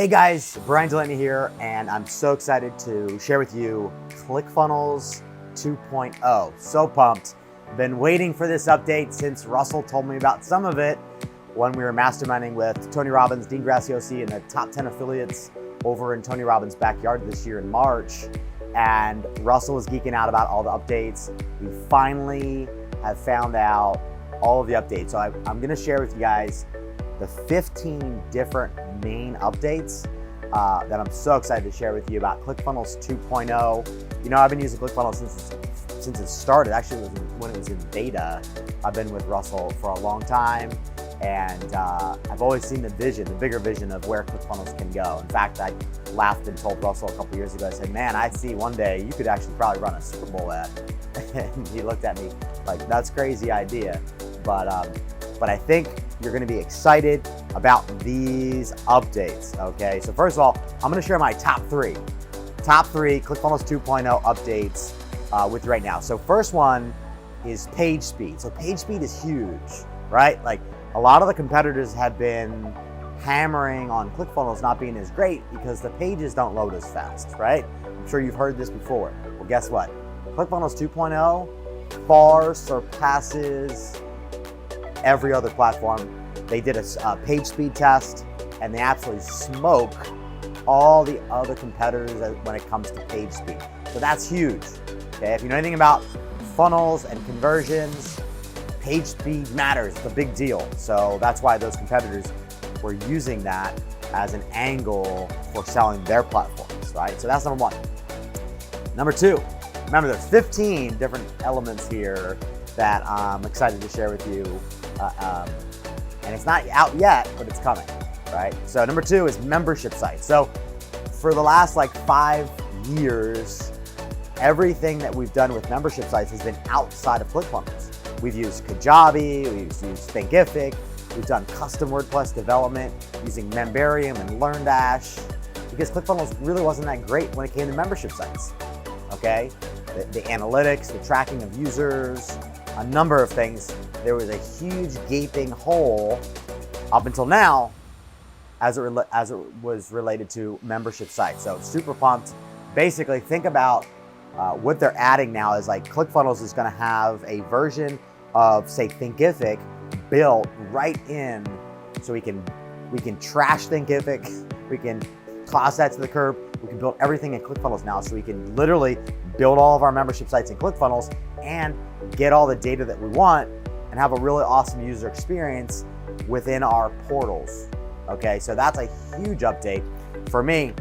Hey guys, Bryan Dulaney here, and I'm so excited to share with you ClickFunnels 2.0. So pumped. Been waiting for this update since Russell told me about some of it when we were masterminding with Tony Robbins, Dean Graziosi, and the top 10 affiliates over in Tony Robbins' backyard this year in March. And Russell was geeking out about all the updates. We finally have found out all of the updates. So I'm gonna share with you guys the 15 different main updates that I'm so excited to share with you about ClickFunnels 2.0. You know, I've been using ClickFunnels since it started. Actually, it was when it was in beta. I've been with Russell for a long time, and I've always seen the bigger vision of where ClickFunnels can go. In fact, I laughed and told Russell a couple years ago, I said, man, I see one day you could actually probably run a Super Bowl ad. And he looked at me like, that's a crazy idea. But I think you're gonna be excited about these updates, okay? So first of all, I'm gonna share my top three ClickFunnels 2.0 updates with you right now. So first one is page speed. So page speed is huge, right? Like a lot of the competitors have been hammering on ClickFunnels not being as great because the pages don't load as fast, right? I'm sure you've heard this before. Well, guess what? ClickFunnels 2.0 far surpasses every other platform. They did a page speed test and they absolutely smoke all the other competitors when it comes to page speed. So that's huge. Okay, if you know anything about funnels and conversions, page speed matters. It's a big deal. So that's why those competitors were using that as an angle for selling their platforms, right? So that's number one. Number two, remember there's 15 different elements here that I'm excited to share with you. And it's not out yet, but it's coming, right? So number two is membership sites. So for the last 5 years, everything that we've done with membership sites has been outside of ClickFunnels. We've used Kajabi, we've used Thinkific, we've done custom WordPress development using Membarium and LearnDash, because ClickFunnels really wasn't that great when it came to membership sites, okay? The analytics, the tracking of users, a number of things. There was a huge gaping hole up until now as it was related to membership sites. So super pumped. Basically, think about what they're adding now is ClickFunnels is gonna have a version of, say, Thinkific built right in, so we can trash Thinkific, we can toss that to the curb, we can build everything in ClickFunnels now, so we can literally build all of our membership sites in ClickFunnels and get all the data that we want and have a really awesome user experience within our portals. Okay, so that's a huge update for me.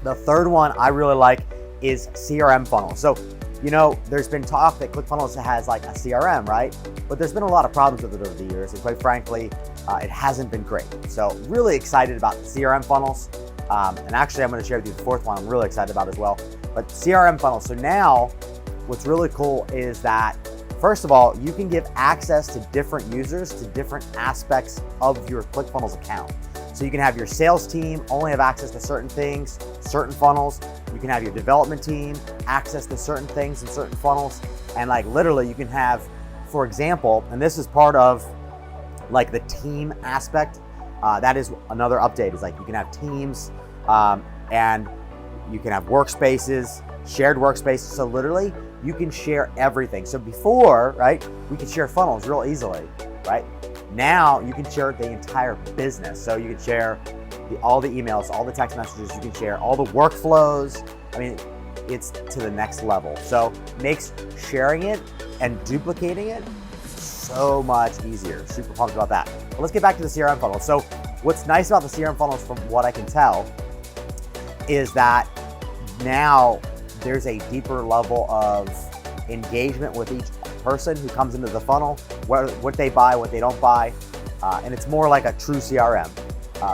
The third one I really like is CRM funnels. So, you know, there's been talk that ClickFunnels has a CRM, right? But there's been a lot of problems with it over the years, and quite frankly, it hasn't been great. So really excited about the CRM funnels. And actually, I'm gonna share with you the fourth one I'm really excited about as well. But CRM funnels, so now what's really cool is that, first of all, you can give access to different users to different aspects of your ClickFunnels account. So you can have your sales team only have access to certain things, certain funnels. You can have your development team access to certain things and certain funnels. And literally you can have, for example, and this is part of the team aspect, that is another update, is you can have teams and you can have workspaces, shared workspaces. So literally you can share everything. So before, right, we could share funnels real easily, right? Now you can share the entire business. So you can share all the emails, all the text messages, you can share all the workflows. I mean, it's to the next level. So makes sharing it and duplicating it so much easier. Super pumped about that. But let's get back to the CRM funnels. So what's nice about the CRM funnels, from what I can tell, is that now there's a deeper level of engagement with each person who comes into the funnel, what they buy, what they don't buy, and it's more like a true CRM.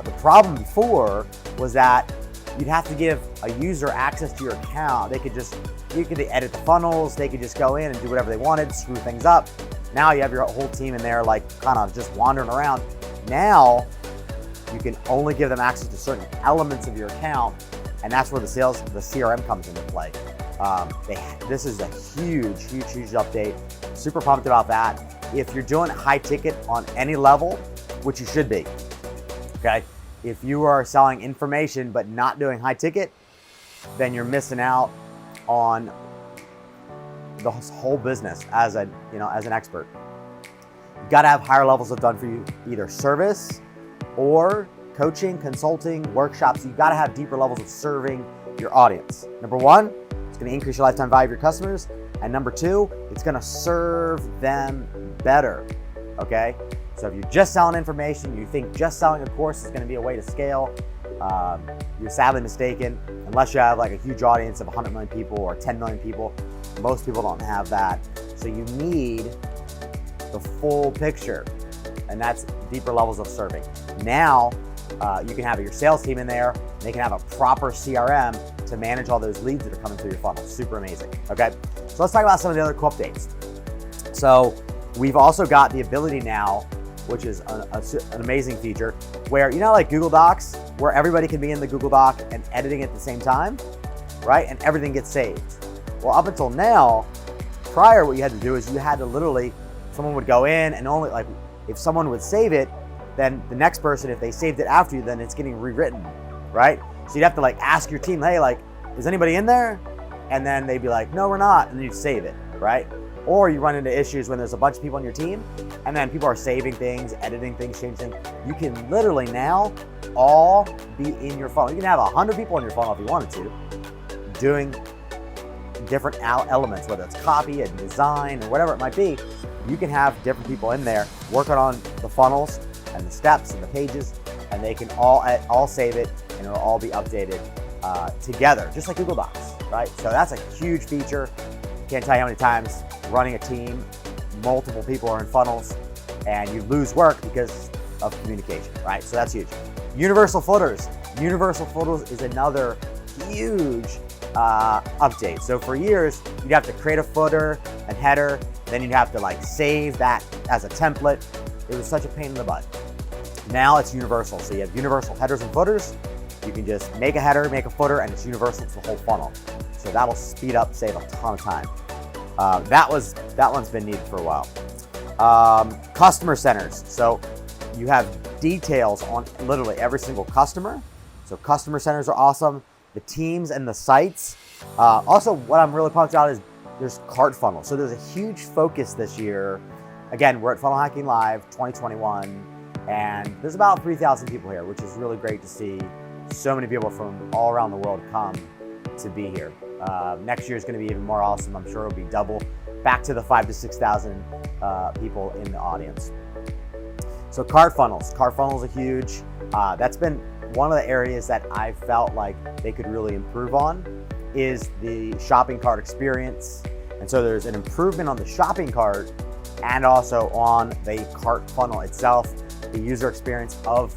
The problem before was that you'd have to give a user access to your account. You could edit the funnels, they could just go in and do whatever they wanted, screw things up. Now you have your whole team in there kind of just wandering around. Now you can only give them access to certain elements of your account, and that's where the CRM comes into play. This is a huge update. Super pumped about that. If you're doing high ticket on any level, which you should be, okay? If you are selling information but not doing high ticket, then you're missing out on the whole business as an expert. You've got to have higher levels of done for you, either service or coaching, consulting, workshops. You've got to have deeper levels of serving your audience. Number one, it's going to increase your lifetime value of your customers. And number two, it's going to serve them better. Okay? So if you're just selling information, you think just selling a course is going to be a way to scale, you're sadly mistaken. Unless you have like a huge audience of 100 million people or 10 million people, most people don't have that. So you need the full picture, and that's deeper levels of serving. Now, you can have your sales team in there, and they can have a proper CRM to manage all those leads that are coming through your funnel. Super amazing. Okay, so let's talk about some of the other cool updates. So we've also got the ability now, which is an amazing feature, where like Google Docs, where everybody can be in the Google Doc and editing at the same time, right? And everything gets saved. Well, up until now, prior, what you had to do is you had to literally, someone would go in and only like, if someone would save it, then the next person, if they saved it after you, then it's getting rewritten, right? So you'd have to like ask your team, hey, like, is anybody in there? And then they'd be like, no, we're not. And then you'd save it, right? Or you run into issues when there's a bunch of people on your team and then people are saving things, editing things, changing things. You can literally now all be in your funnel. You can have 100 people in your funnel if you wanted to, doing different elements, whether it's copy and design or whatever it might be. You can have different people in there working on the funnels and the steps and the pages, and they can all save it, and it'll all be updated together, just like Google Docs, right? So that's a huge feature. Can't tell you how many times running a team, multiple people are in funnels, and you lose work because of communication, right? So that's huge. Universal footers. Universal footers is another huge update. So for years, you'd have to create a footer and header, then you'd have to like save that as a template. It was such a pain in the butt. Now it's universal. So you have universal headers and footers. You can just make a header, make a footer, and it's universal to the whole funnel. So that'll speed up, save a ton of time. That one's been needed for a while. Customer centers. So you have details on literally every single customer. So customer centers are awesome. The teams and the sites. Also, what I'm really pumped about is there's cart funnels. So there's a huge focus this year. Again, we're at Funnel Hacking Live 2021, and there's about 3,000 people here, which is really great to see. So many people from all around the world come to be here. Next year is going to be even more awesome. I'm sure it'll be double, back to the 5,000 to 6,000 people in the audience. So cart funnels are huge. That's been one of the areas that I felt like they could really improve on is the shopping cart experience. And so there's an improvement on the shopping cart and also on the cart funnel itself, the user experience of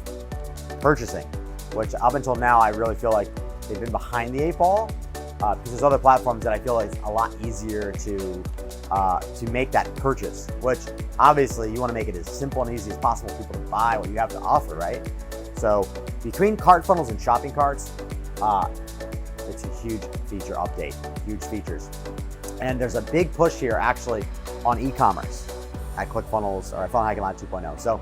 purchasing, which up until now, I really feel like they've been behind the 8 ball because there's other platforms that I feel like it's a lot easier to make that purchase, which obviously you want to make it as simple and easy as possible for people to buy what you have to offer, right? So between cart funnels and shopping carts, it's a huge feature update, huge features. And there's a big push here actually on e-commerce at ClickFunnels or at Funnel Hacking Live 2.0. So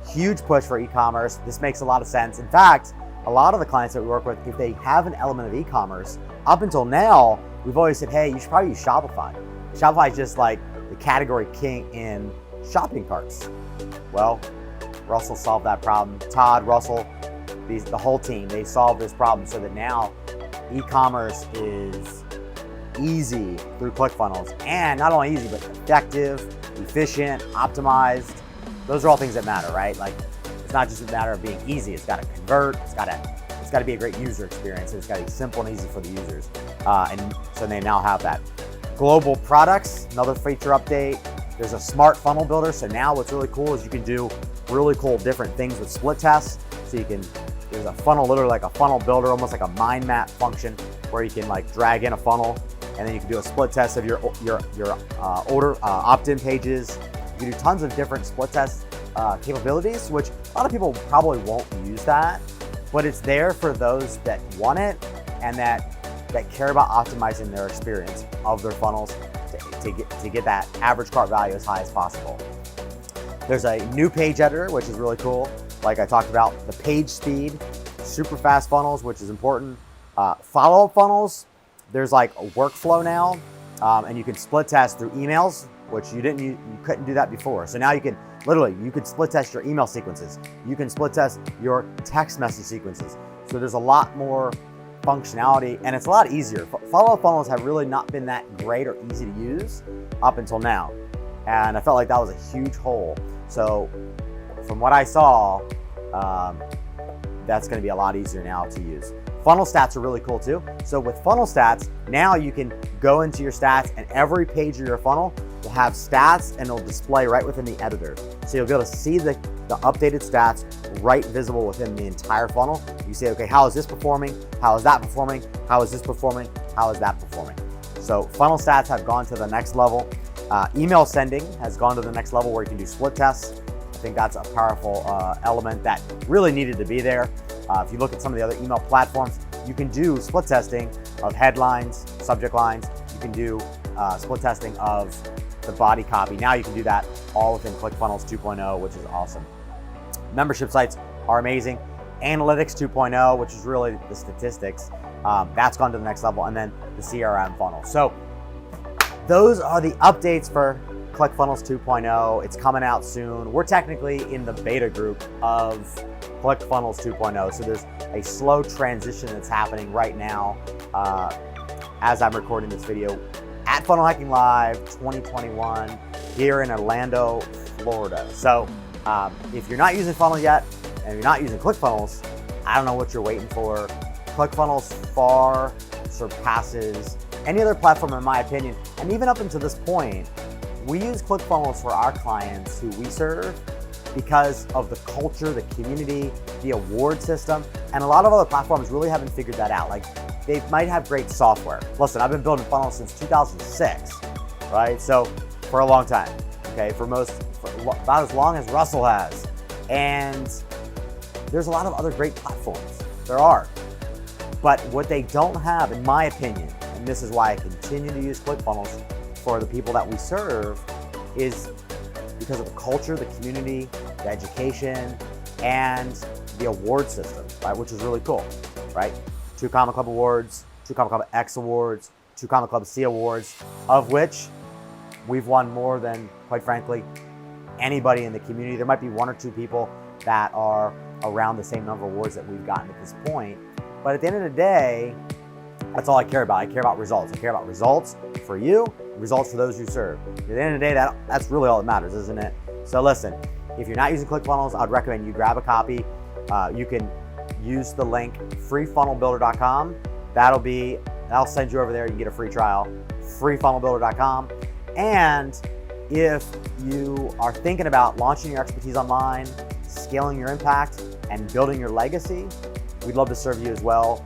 huge push for e-commerce. This makes a lot of sense. In fact, a lot of the clients that we work with, if they have an element of e-commerce, up until now, we've always said, hey, you should probably use Shopify. Shopify is just like the category king in shopping carts. Well, Russell solved that problem. Todd, Russell, the whole team, they solved this problem so that now e-commerce is easy through ClickFunnels, and not only easy, but effective, efficient, optimized. Those are all things that matter, right? Like, it's not just a matter of being easy. It's got to convert. It's got to be a great user experience. It's got to be simple and easy for the users. And so they now have that. Global products, another feature update. There's a smart funnel builder. So now what's really cool is you can do really cool different things with split tests. So there's a funnel, literally like a funnel builder, almost like a mind map function where you can like drag in a funnel, and then you can do a split test of your order opt-in pages. You can do tons of different split test capabilities, which a lot of people probably won't use that, but it's there for those that want it and that care about optimizing their experience of their funnels to get that average cart value as high as possible. There's a new page editor, which is really cool. A like I talked about, the page speed, super fast funnels, which is important. Follow-up funnels, there's like a workflow now, and you can split test through emails, which you couldn't do that before. So now you can split test your email sequences. You can split test your text message sequences. So there's a lot more functionality, and it's a lot easier. Follow-up funnels have really not been that great or easy to use up until now. And I felt like that was a huge hole. So from what I saw, that's gonna be a lot easier now to use. Funnel stats are really cool too. So with funnel stats, now you can go into your stats and every page of your funnel will have stats and it'll display right within the editor. So you'll be able to see the updated stats right visible within the entire funnel. You say, okay, how is this performing? How is that performing? How is this performing? How is that performing? So funnel stats have gone to the next level. Email sending has gone to the next level where you can do split tests. I think that's a powerful element that really needed to be there. If you look at some of the other email platforms, you can do split testing of headlines, subject lines. You can do split testing of the body copy. Now you can do that all within ClickFunnels 2.0, which is awesome. Membership sites are amazing. Analytics 2.0, which is really the statistics, that's gone to the next level, and then the CRM funnel. So those are the updates for ClickFunnels 2.0. It's coming out soon. We're technically in the beta group of ClickFunnels 2.0. So there's a slow transition that's happening right now as I'm recording this video at Funnel Hacking Live 2021 here in Orlando, Florida. So if you're not using Funnel yet and you're not using ClickFunnels, I don't know what you're waiting for. ClickFunnels far surpasses any other platform in my opinion. And even up until this point, we use ClickFunnels for our clients who we serve because of the culture, the community, the award system, and a lot of other platforms really haven't figured that out. Like, they might have great software. Listen, I've been building funnels since 2006, right? So for a long time, okay? For about as long as Russell has. And there's a lot of other great platforms. There are. But what they don't have, in my opinion, and this is why I continue to use ClickFunnels for the people that we serve, is because of the culture, the community, the education, and the award system, right? Which is really cool, right? 2 Comma Club awards, 2 Comma Club X awards, 2 Comma Club C awards, of which we've won more than, quite frankly, anybody in the community. There might be 1 or 2 people that are around the same number of awards that we've gotten at this point. But at the end of the day, that's all I care about. I care about results. I care about results for you, results for those you serve. At the end of the day, that's really all that matters, isn't it? So listen, if you're not using ClickFunnels, I'd recommend you grab a copy. You can use the link freefunnelbuilder.com. That'll send you over there. You can get a free trial, freefunnelbuilder.com. And if you are thinking about launching your expertise online, scaling your impact, and building your legacy, we'd love to serve you as well.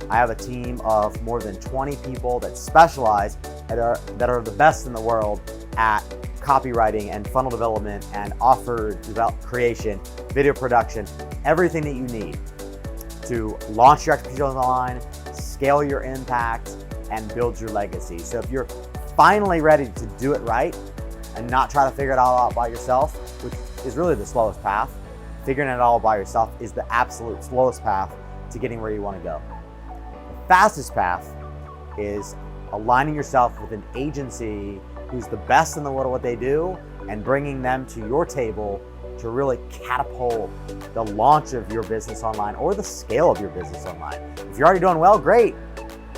I have a team of more than 20 people that specialize that are the best in the world at copywriting and funnel development and offer creation, video production, everything that you need to launch your expertise online, scale your impact, and build your legacy. So if you're finally ready to do it right and not try to figure it all out by yourself, which is really the slowest path, figuring it all by yourself is the absolute slowest path to getting where you want to go. The fastest path is aligning yourself with an agency who's the best in the world at what they do and bringing them to your table to really catapult the launch of your business online or the scale of your business online. If you're already doing well, great.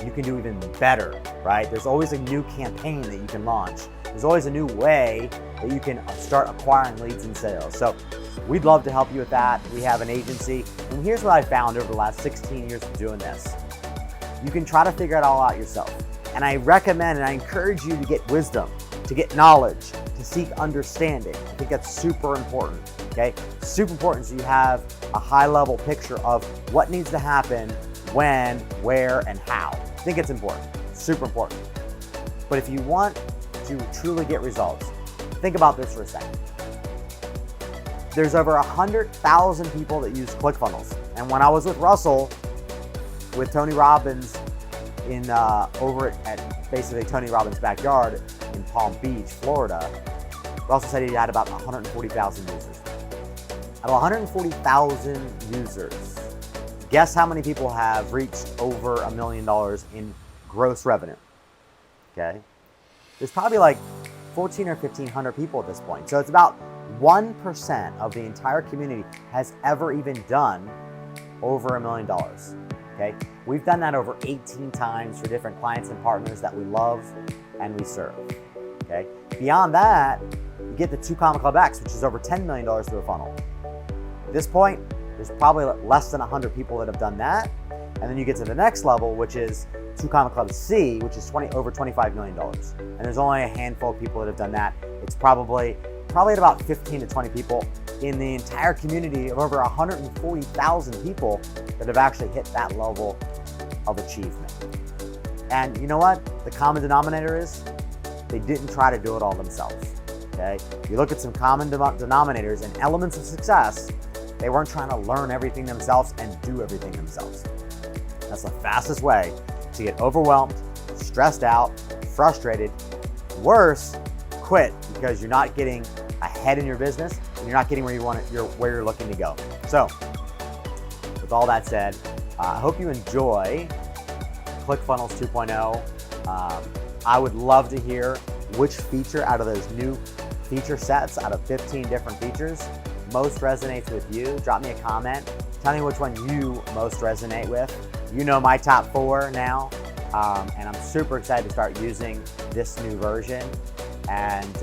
You can do even better, right? There's always a new campaign that you can launch. There's always a new way that you can start acquiring leads and sales. So we'd love to help you with that. We have an agency, and here's what I found over the last 16 years of doing this. You can try to figure it all out yourself. And I recommend and I encourage you to get wisdom, to get knowledge, to seek understanding. I think that's super important, okay? Super important so you have a high-level picture of what needs to happen, when, where, and how. I think it's important, super important. But if you want to truly get results, think about this for a second. There's over 100,000 people that use ClickFunnels. And when I was with Russell, with Tony Robbins over at basically Tony Robbins' backyard in Palm Beach, Florida, Russell said he had about 140,000 users. Out of 140,000 users, guess how many people have reached over $1 million in gross revenue? Okay. There's probably like 1,400 or 1,500 people at this point. So it's about 1% of the entire community has ever even done over $1 million. Okay. We've done that over 18 times for different clients and partners that we love and we serve. Okay. Beyond that, you get the 2 Comma Club X, which is over $10 million through a funnel. At this point, there's probably less than 100 people that have done that. And then you get to the next level, which is 2 Comma Club C, which is over $25 million. And there's only a handful of people that have done that. It's probably at about 15 to 20 people in the entire community of over 140,000 people that have actually hit that level of achievement. And you know what? The common denominator is they didn't try to do it all themselves. Okay? If you look at some common denominators and elements of success, they weren't trying to learn everything themselves and do everything themselves. That's the fastest way to get overwhelmed, stressed out, frustrated, worse, quit because you're not getting ahead in your business and you're not getting where you're looking to go. So, with all that said, I hope you enjoy ClickFunnels 2.0. I would love to hear which feature out of those new feature sets, out of 15 different features, most resonates with you. Drop me a comment. Tell me which one you most resonate with. You know my top 4 now, and I'm super excited to start using this new version. And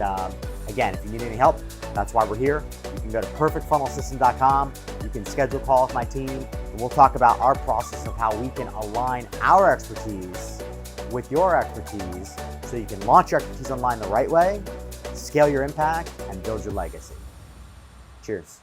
again, if you need any help, that's why we're here. You can go to perfectfunnelsystem.com. You can schedule a call with my team, and we'll talk about our process of how we can align our expertise with your expertise so you can launch your expertise online the right way, scale your impact, and build your legacy. Cheers.